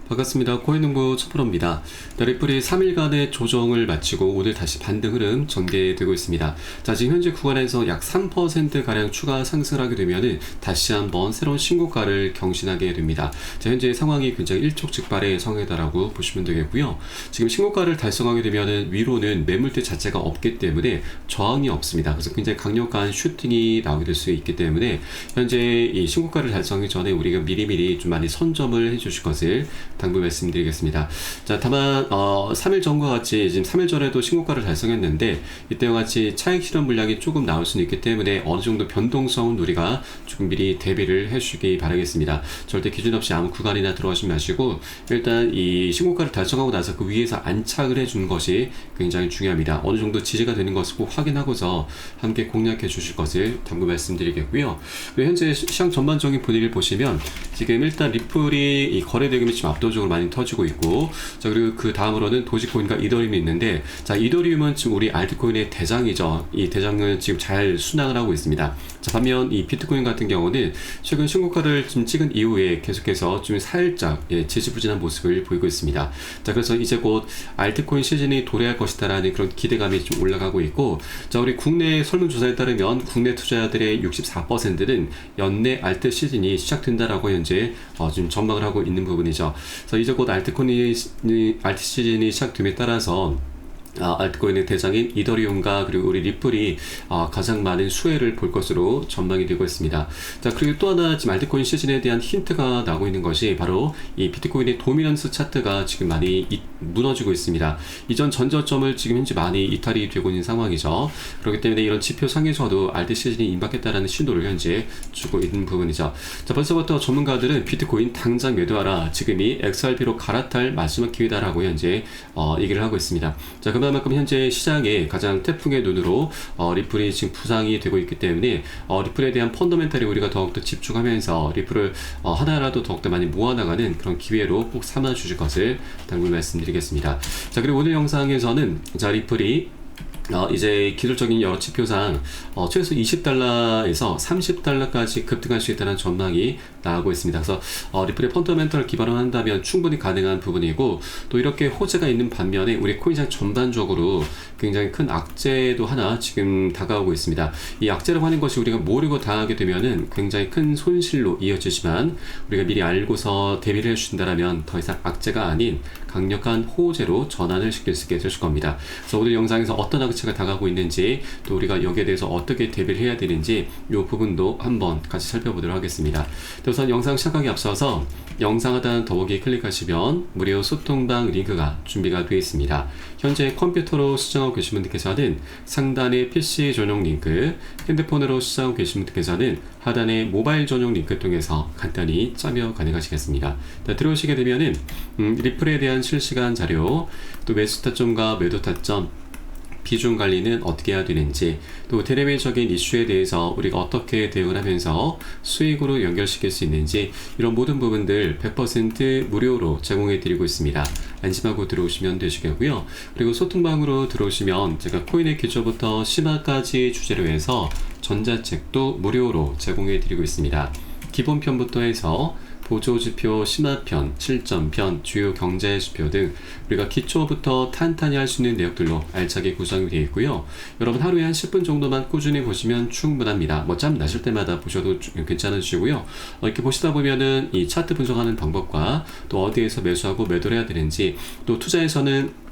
반갑습니다. 코인농부 첫 프로입니다. 리플이 3일간의 조정을 마치고 오늘 다시 반등 흐름 전개되고 있습니다. 자, 지금 현재 구간에서 약 3%가량 추가 상승을 하게 되면은 다시 한번 새로운 신고가를 경신하게 됩니다. 자, 현재 상황이 굉장히 일촉즉발의 상황이다라고 보시면 되겠고요. 지금 신고가를 달성하게 되면은 위로는 매물대 자체가 없기 때문에 저항이 없습니다. 그래서 굉장히 강력한 슈팅이 나오게 될 수 있기 때문에 현재 이 신고가를 달성하기 전에 우리가 미리미리 좀 많이 선점을 해주실 것을 당부 말씀드리겠습니다. 자, 다만 3일 전과 같이 지금 3일 전에도 신고가를 달성했는데 이때와 같이 차익 실현 물량이 조금 나올 수는 있기 때문에 어느 정도 변동성은 우리가 조금 미리 대비를 해주시기 바라겠습니다. 절대 기준 없이 아무 구간이나 들어가지 마시고 일단 이 신고가를 달성하고 나서 그 위에서 안착을 해주는 것이 굉장히 중요합니다. 어느 정도 지지가 되는 것을 꼭 확인하고서 함께 공략해 주실 것을 당부 말씀드리겠고요. 그리고 현재 시장 전반적인 분위기를 보시면 지금 일단 리플이 이 거래 대금이 지금 압도적으로 많이 터지고 있고, 자, 그리고 그 다음으로는 도지코인과 이더리움이 있는데, 자, 이더리움은 지금 우리 알트코인의 대장이죠. 이 대장은 지금 잘 순항을 하고 있습니다. 자, 반면 이 비트코인 같은 경우는 최근 신고가를 좀 찍은 이후에 계속해서 좀 살짝 지지부진한 모습을 보이고 있습니다. 자, 그래서 이제 곧 알트코인 시즌이 도래할 것이다라는 그런 기대감이 좀 올라가고 있고, 자, 우리 국내 설문조사에 따르면 국내 투자자들의 64%는 연내 알트 시즌이 시작된다라고 현재 지금 전망을 하고 있는 부분이죠. 그래서 이제 곧 알트 시즌이 시작됨에 따라서 알트코인의 대장인 이더리움과 그리고 우리 리플이 가장 많은 수혜를 볼 것으로 전망이 되고 있습니다. 자, 그리고 또 하나 지금 알트코인 시즌에 대한 힌트가 나오고 있는 것이 바로 이 비트코인의 도미넌스 차트가 지금 많이 무너지고 있습니다. 이전 전저점을 지금 현재 많이 이탈이 되고 있는 상황이죠. 그렇기 때문에 이런 지표상에서도 알트 시즌이 임박했다라는 신호를 현재 주고 있는 부분이죠. 자, 벌써부터 전문가들은 비트코인 당장 매도하라, 지금이 XRP로 갈아탈 마지막 기회다라고 현재 얘기를 하고 있습니다. 자, 그만큼 현재 시장에 가장 태풍의 눈으로 리플이 지금 부상이 되고 있기 때문에 리플에 대한 펀더멘탈에 우리가 더욱더 집중하면서 리플을 하나라도 더욱더 많이 모아나가는 그런 기회로 꼭 삼아 주실 것을 당부 말씀드리겠습니다. 자, 그리고 오늘 영상에서는 자, 리플이 이제 기술적인 여러 지표상 최소 20달러에서 30달러까지 급등할 수 있다는 전망이 나오고 있습니다. 그래서 리플의 펀더멘털을 기반으로 한다면 충분히 가능한 부분이고, 또 이렇게 호재가 있는 반면에 우리 코인시장 전반적으로 굉장히 큰 악재도 하나 지금 다가오고 있습니다. 이 악재라고 하는 것이 우리가 모르고 당하게 되면은 굉장히 큰 손실로 이어지지만 우리가 미리 알고서 대비를 해주신다면 더 이상 악재가 아닌 강력한 호재로 전환을 시킬 수 있게 되실 겁니다. 그래서 오늘 영상에서 어떤 악재가 다가오고 있는지, 또 우리가 여기에 대해서 어떻게 대비를 해야 되는지 이 부분도 한번 같이 살펴보도록 하겠습니다. 우선 영상 시작하기 앞서서 영상 하단 더보기 클릭하시면 무료 소통방 링크가 준비가 되어 있습니다. 현재 컴퓨터로 시청하고 계신 분들께서는 상단의 PC 전용 링크, 핸드폰으로 시청하고 계신 분들께서는 하단의 모바일 전용 링크 통해서 간단히 참여 가능하시겠습니다. 자, 들어오시게 되면은 리플에 대한 실시간 자료, 또 매수 타점과 매도 타점, 비중 관리는 어떻게 해야 되는지, 또 대내외적인 이슈에 대해서 우리가 어떻게 대응을 하면서 수익으로 연결시킬 수 있는지, 이런 모든 부분들 100% 무료로 제공해 드리고 있습니다. 안심하고 들어오시면 되시겠고요. 그리고 소통방으로 들어오시면 제가 코인의 기초부터 심화까지 주제로 해서 전자책도 무료로 제공해 드리고 있습니다. 기본편부터 해서 보조지표, 심화편, 실전편, 주요 경제지표 등 우리가 기초부터 탄탄히 할 수 있는 내역들로 알차게 구성이 되어 있고요. 여러분 하루에 한 10분 정도만 꾸준히 보시면 충분합니다. 짬 나실 때마다 보셔도 괜찮으시고요. 이렇게 보시다 보면은 이 차트 분석하는 방법과 또 어디에서 매수하고 매도를 해야 되는지, 또 투자에서는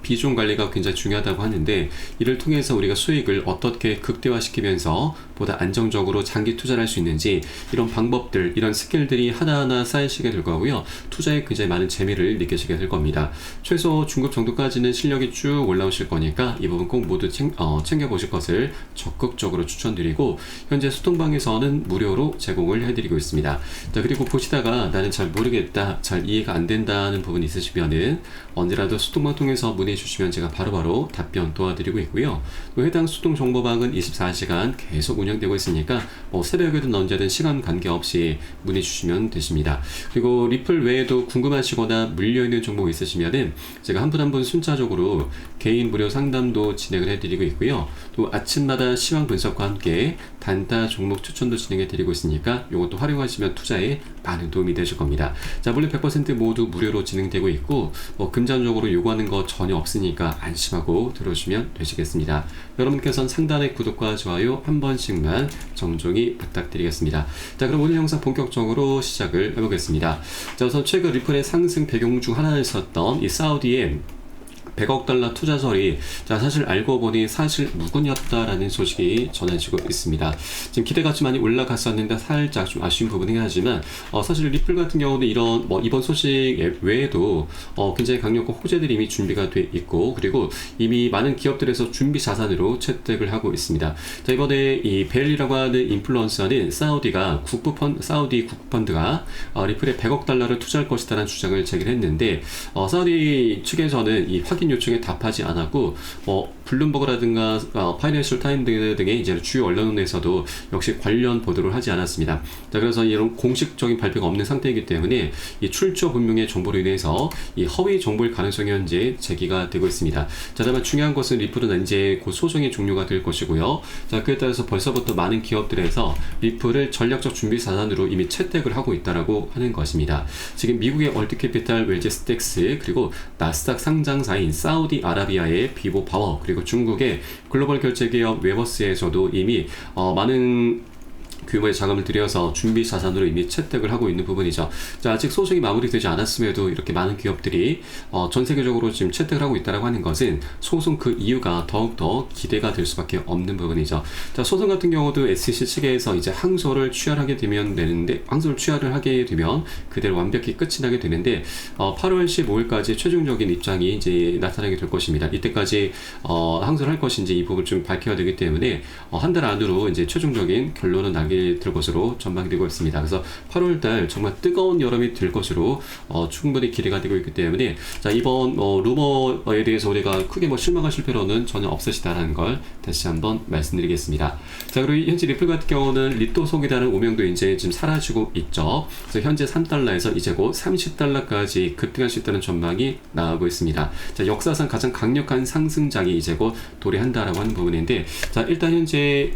비중 관리가 굉장히 중요하다고 하는데, 이를 통해서 우리가 수익을 어떻게 극대화시키면서 보다 안정적으로 장기 투자를 할 수 있는지, 이런 방법들, 이런 스킬들이 하나하나 쌓이시게 될 거고요. 투자에 굉장히 많은 재미를 느끼시게 될 겁니다. 최소 중급 정도까지는 실력이 쭉 올라오실 거니까 이 부분 꼭 모두 챙겨보실 것을 적극적으로 추천드리고, 현재 소통방에서는 무료로 제공을 해드리고 있습니다. 자, 그리고 보시다가 나는 잘 모르겠다, 잘 이해가 안 된다는 부분이 있으시면은 언제라도 소통방 통해서 문의 문의 주시면 제가 바로바로 답변 도와드리고 있고요. 또 해당 수동 정보방은 24시간 계속 운영되고 있으니까 새벽에든 언제든 시간 관계없이 문의 주시면 되십니다. 그리고 리플 외에도 궁금하시거나 물려있는 정보 있으시면은 제가 한 분 한 분 순차적으로 개인 무료 상담도 진행을 해드리고 있고요. 또 아침마다 시황 분석과 함께 단타 종목 추천도 진행해드리고 있으니까 이것도 활용하시면 투자에 많은 도움이 되실 겁니다. 자, 물론 100% 모두 무료로 진행되고 있고 금전적으로 요구하는 거 전혀 없으니까 안심하고 들어주시면 되시겠습니다. 여러분께서는 상단의 구독과 좋아요 한 번씩만 정중히 부탁드리겠습니다. 자, 그럼 오늘 영상 본격적으로 시작을 해보겠습니다. 자, 우선 최근 리플의 상승 배경 중 하나였었던 이 사우디의 100억 달러 투자설이 사실 알고 보니 사실 무근이었다라는 소식이 전해지고 있습니다. 지금 기대가 좀 많이 올라갔었는데 살짝 좀 아쉬운 부분이긴 하지만 사실 리플 같은 경우는 이런 이번 소식 외에도 굉장히 강력한 호재들이 이미 준비가 돼 있고 그리고 이미 많은 기업들에서 준비 자산으로 채택을 하고 있습니다. 자, 이번에 이 벨이라고 하는 인플루언서는 사우디 국부펀드가 리플에 100억 달러를 투자할 것이다라는 주장을 제기를 했는데 사우디 측에서는 이 확인 요청에 답하지 않았고 블룸버그라든가 파이낸셜 타임즈 등의 이제 주요 언론에서도 역시 관련 보도를 하지 않았습니다. 자, 그래서 이런 공식적인 발표가 없는 상태이기 때문에 이 출처 불명의 정보로 인해서 이 허위 정보일 가능성이 현재 제기가 되고 있습니다. 자, 다만 중요한 것은 리플은 이제 곧 소송이 종료가 될 것이고요. 자, 그에 따라서 벌써부터 많은 기업들에서 리플을 전략적 준비 자산으로 이미 채택을 하고 있다라고 하는 것입니다. 지금 미국의 월드캐피탈 웰즈스택스 그리고 나스닥 상장사인 사우디아라비아의 비보 파워 그리고 중국의 글로벌 결제기업 웨버스에서도 이미 많은 규모의 자금을 들여서 준비 자산으로 이미 채택을 하고 있는 부분이죠. 자, 아직 소송이 마무리되지 않았음에도 이렇게 많은 기업들이 전 세계적으로 지금 채택을 하고 있다고 하는 것은 소송 그 이유가 더욱더 기대가 될 수밖에 없는 부분이죠. 자, 소송 같은 경우도 SEC 측에서 이제 항소를 취하를 하게 되면 그대로 완벽히 끝이 나게 되는데 8월 15일까지 최종적인 입장이 이제 나타나게 될 것입니다. 이때까지 항소를 할 것인지 이 부분을 좀 밝혀야 되기 때문에 한 달 안으로 이제 최종적인 결론은 나게 될 것으로 전망되고 있습니다. 그래서 8월달 정말 뜨거운 여름이 될 것으로 충분히 기대가 되고 있기 때문에 자, 이번 루머에 대해서 우리가 크게 실망하실 필요는 전혀 없으시다라는 걸 다시 한번 말씀드리겠습니다. 자, 그리고 현재 리플 같은 경우는 리또속이라는 오명도 이제 지금 사라지고 있죠. 그래서 현재 3달러에서 이제 곧 30달러까지 급등할 수 있다는 전망이 나오고 있습니다. 자, 역사상 가장 강력한 상승장이 이제 곧 도래한다라고 하는 부분인데 자, 일단 현재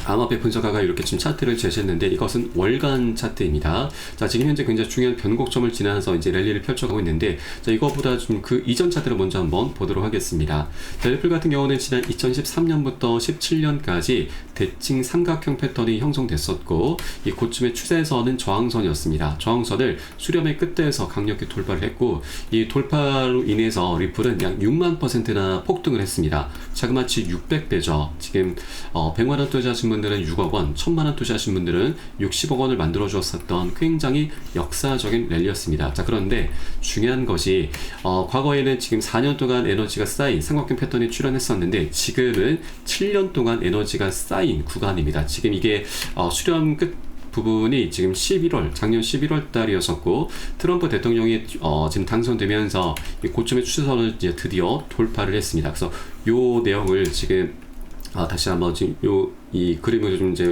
암호화폐 분석가가 이렇게 지금 차트를 제시했는데 이것은 월간 차트입니다. 자, 지금 현재 굉장히 중요한 변곡점을 지나서 이제 랠리를 펼쳐가고 있는데 자, 이거보다 좀 그 이전 차트를 먼저 한번 보도록 하겠습니다. 자, 리플 같은 경우는 지난 2013년부터 17년까지 대칭 삼각형 패턴이 형성됐었고 이 고점의 추세선은 저항선이었습니다. 저항선을 수렴의 끝에서 강력히 돌파를 했고 이 돌파로 인해서 리플은 약 6만%나 폭등을 했습니다. 자그마치 600배죠. 지금 100만원 투자하신 분들은 6억 원, 1000만원 투자하신 분들은 60억 원을 만들어 주었었던 굉장히 역사적인 랠리였습니다. 자, 그런데 중요한 것이 과거에는 지금 4년 동안 에너지가 쌓인 삼각형 패턴이 출현했었는데 지금은 7년 동안 에너지가 쌓인 구간입니다. 지금 이게 수렴 끝 부분이 지금 작년 11월 달이었었고 트럼프 대통령이 지금 당선되면서 이 고점의 추세선을 이제 드디어 돌파를 했습니다. 그래서 요 내용을 지금 다시 한번 지금 이 그림을 좀 이제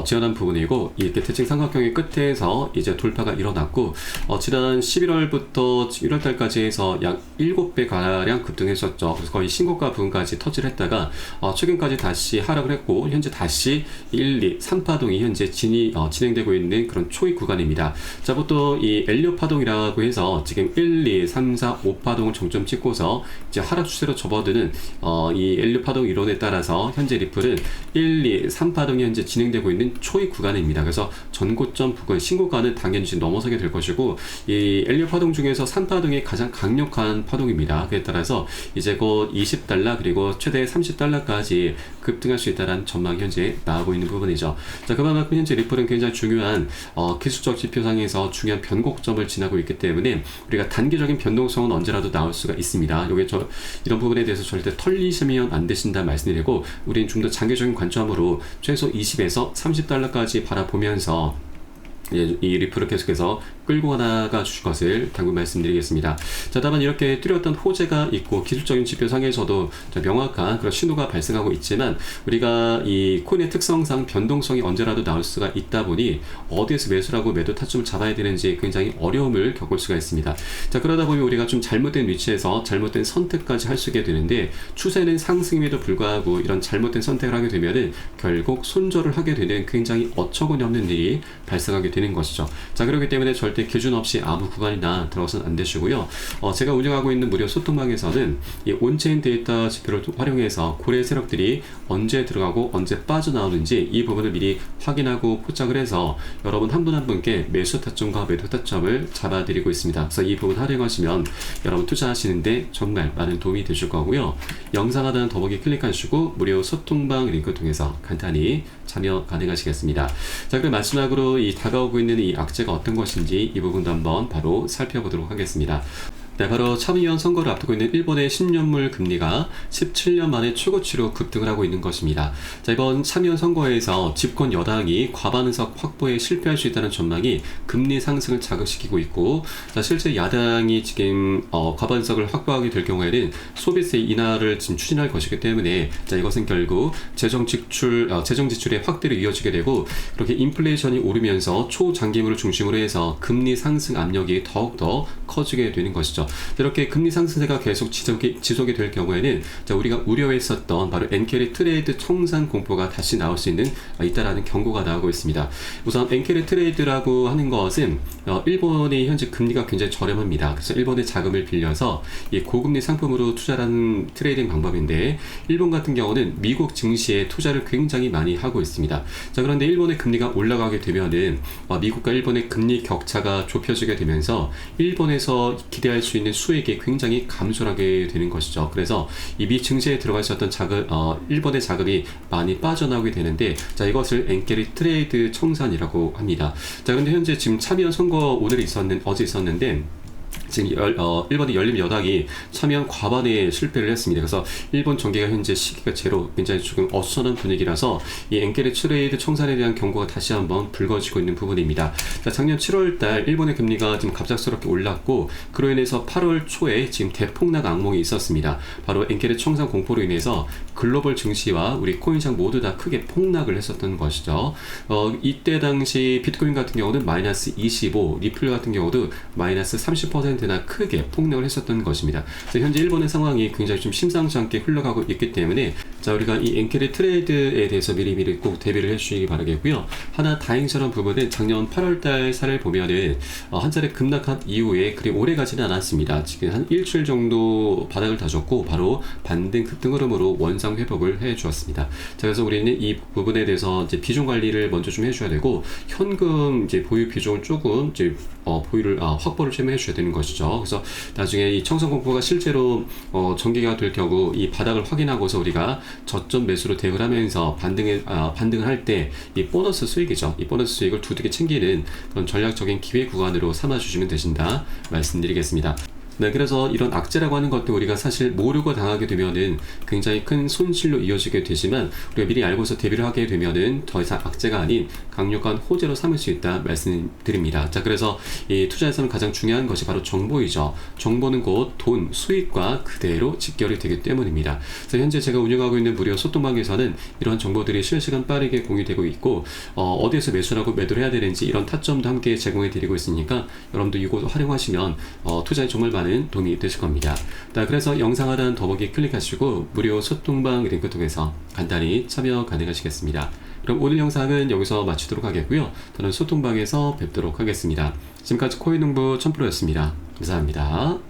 지어낸 부분이고 이렇게 대칭 삼각형의 끝에서 이제 돌파가 일어났고 지난 11월부터 1월달까지 해서 약 7배 가량 급등했었죠. 그래서 거의 신고가 부분까지 터치를 했다가 최근까지 다시 하락을 했고 현재 다시 1, 2, 3파동이 현재 진행되고 있는 그런 초입 구간입니다. 자, 보통 이 엘리엇 파동이라고 해서 지금 1, 2, 3, 4, 5파동을 정점 찍고서 이제 하락 추세로 접어드는 이 엘리엇 파동 이론에 따라서 현재 리플은 1, 2, 3파동이 현재 진행되고 있는 초입 구간입니다. 그래서 전고점 부근 신고가는 당연히 넘어서게 될 것이고 이 엘리엇 파동 중에서 3파동이 가장 강력한 파동입니다. 그에 따라서 이제 곧 20달러 그리고 최대 30달러까지 급등할 수 있다는 전망이 현재 나오고 있는 부분이죠. 자, 그만큼 현재 리플은 굉장히 중요한 기술적 지표상에서 중요한 변곡점을 지나고 있기 때문에 우리가 단기적인 변동성은 언제라도 나올 수가 있습니다. 이런 부분에 대해서 절대 털리시면 안 되신다 말씀드리고 우리는 좀 더 장기적인 관점으로 최소 20에서 30달러까지 바라보면서 이 리플을 계속해서 끌고 나가 주실 것을 당부 말씀드리겠습니다. 자, 다만 이렇게 뚜렷한 호재가 있고 기술적인 지표상에서도 명확한 그런 신호가 발생하고 있지만 우리가 이 코인의 특성상 변동성이 언제라도 나올 수가 있다 보니 어디에서 매수라고 매도 타점을 잡아야 되는지 굉장히 어려움을 겪을 수가 있습니다. 자, 그러다 보면 우리가 좀 잘못된 위치에서 잘못된 선택까지 할 수 있게 되는데 추세는 상승임에도 불구하고 이런 잘못된 선택을 하게 되면은 결국 손절을 하게 되는 굉장히 어처구니 없는 일이 발생하게 되는 것이죠. 자, 그렇기 때문에 절대 기준 없이 아무 구간이나 들어가서는 안 되시고요. 제가 운영하고 있는 무료 소통방에서는 이 온체인 데이터 지표를 활용해서 고래 세력들이 언제 들어가고 언제 빠져나오는지 이 부분을 미리 확인하고 포착을 해서 여러분 한 분 한 분께 매수 타점과 매도 타점을 잡아드리고 있습니다. 그래서 이 부분 활용하시면 여러분 투자하시는데 정말 많은 도움이 되실 거고요. 영상 하단 더보기 클릭하시고 무료 소통방 링크 통해서 간단히 참여 가능하시겠습니다. 자, 그럼 마지막으로 이 다가오고 있는 이 악재가 어떤 것인지 이 부분도 한번 바로 살펴보도록 하겠습니다. 네, 바로 참의원 선거를 앞두고 있는 일본의 10년물 금리가 17년 만에 최고치로 급등을 하고 있는 것입니다. 자, 이번 참의원 선거에서 집권 여당이 과반 의석 확보에 실패할 수 있다는 전망이 금리 상승을 자극시키고 있고, 자, 실제 야당이 지금 과반 의석을 확보하게 될 경우에는 소비세 인하를 지금 추진할 것이기 때문에 자, 이것은 결국 재정 지출의 확대로 이어지게 되고 그렇게 인플레이션이 오르면서 초장기물을 중심으로 해서 금리 상승 압력이 더욱더 커지게 되는 것이죠. 이렇게 금리 상승세가 계속 지속이 될 경우에는 자, 우리가 우려했었던 바로 엔케리 트레이드 청산 공포가 다시 나올 수 있다라는 경고가 나오고 있습니다. 우선 엔케리 트레이드라고 하는 것은 일본의 현재 금리가 굉장히 저렴합니다. 그래서 일본의 자금을 빌려서 이 고금리 상품으로 투자하는 트레이딩 방법인데 일본 같은 경우는 미국 증시에 투자를 굉장히 많이 하고 있습니다. 자, 그런데 일본의 금리가 올라가게 되면은 미국과 일본의 금리 격차가 좁혀지게 되면서 일본에서 기대할 수 있는 수익이 굉장히 감소하게 되는 것이죠. 그래서 이 미 증시에 들어가 있었던 일본의 자금이 많이 빠져나오게 되는데 자, 이것을 엔케리 트레이드 청산이라고 합니다. 자, 그런데 현재 지금 참의원 선거 어제 있었는데 지금 일본의 열린 여당이 참여한 과반에 실패를 했습니다. 그래서 일본 정계가 현재 시기가 제로 굉장히 조금 어수선한 분위기라서 이 엔케리 트레이드 청산에 대한 경고가 다시 한번 불거지고 있는 부분입니다. 자, 작년 7월달 일본의 금리가 좀 갑작스럽게 올랐고 그로 인해서 8월 초에 지금 대폭락 악몽이 있었습니다. 바로 엔케리 청산 공포로 인해서 글로벌 증시와 우리 코인시장 모두 다 크게 폭락을 했었던 것이죠. 이때 당시 비트코인 같은 경우는 마이너스 25, 리플 같은 경우도 마이너스 30%나 크게 폭락을 했었던 것입니다. 현재 일본의 상황이 굉장히 좀 심상치 않게 흘러가고 있기 때문에 자, 우리가 이 엔케리 트레이드에 대해서 미리 꼭 대비를 해주시기 바라겠고요. 하나 다행스러운 부분은 작년 8월달 사례를 보면은 한 차례 급락한 이후에 그리 오래 가지는 않았습니다. 지금 한 일주일 정도 바닥을 다졌고 바로 반등 급등 흐름으로 원상 회복을 해 주었습니다. 자, 그래서 우리는 이 부분에 대해서 이제 비중 관리를 먼저 좀 해줘야 되고 현금 이제 보유 비중을 조금 이제 보유를 확보를 좀 해줘야 되는 것이죠. 그래서 나중에 이 청산 공포가 실제로 전개가 될 경우 이 바닥을 확인하고서 우리가 저점 매수로 대응을 하면서 반등을 할 때 이 보너스 수익이죠. 이 보너스 수익을 두둑이 챙기는 그런 전략적인 기회 구간으로 삼아주시면 되신다 말씀드리겠습니다. 네, 그래서 이런 악재라고 하는 것도 우리가 사실 모르고 당하게 되면은 굉장히 큰 손실로 이어지게 되지만 우리가 미리 알고서 대비를 하게 되면은 더 이상 악재가 아닌 강력한 호재로 삼을 수 있다 말씀드립니다. 자, 그래서 이 투자에서는 가장 중요한 것이 바로 정보이죠. 정보는 곧 돈, 수익과 그대로 직결이 되기 때문입니다. 그래서 현재 제가 운영하고 있는 무료 소통방에서는 이런 정보들이 실시간 빠르게 공유되고 있고 어디에서 매수하고 매도를 해야 되는지 이런 타점도 함께 제공해 드리고 있으니까 여러분도 이곳 활용하시면 투자에 정말 많은 도움이 되실 겁니다. 자, 그래서 영상 하단 더보기 클릭하시고 무료 소통방 링크 통해서 간단히 참여 가능하시겠습니다. 그럼 오늘 영상은 여기서 마치도록 하겠고요. 저는 소통방에서 뵙도록 하겠습니다. 지금까지 코인농부 1000%였습니다. 감사합니다.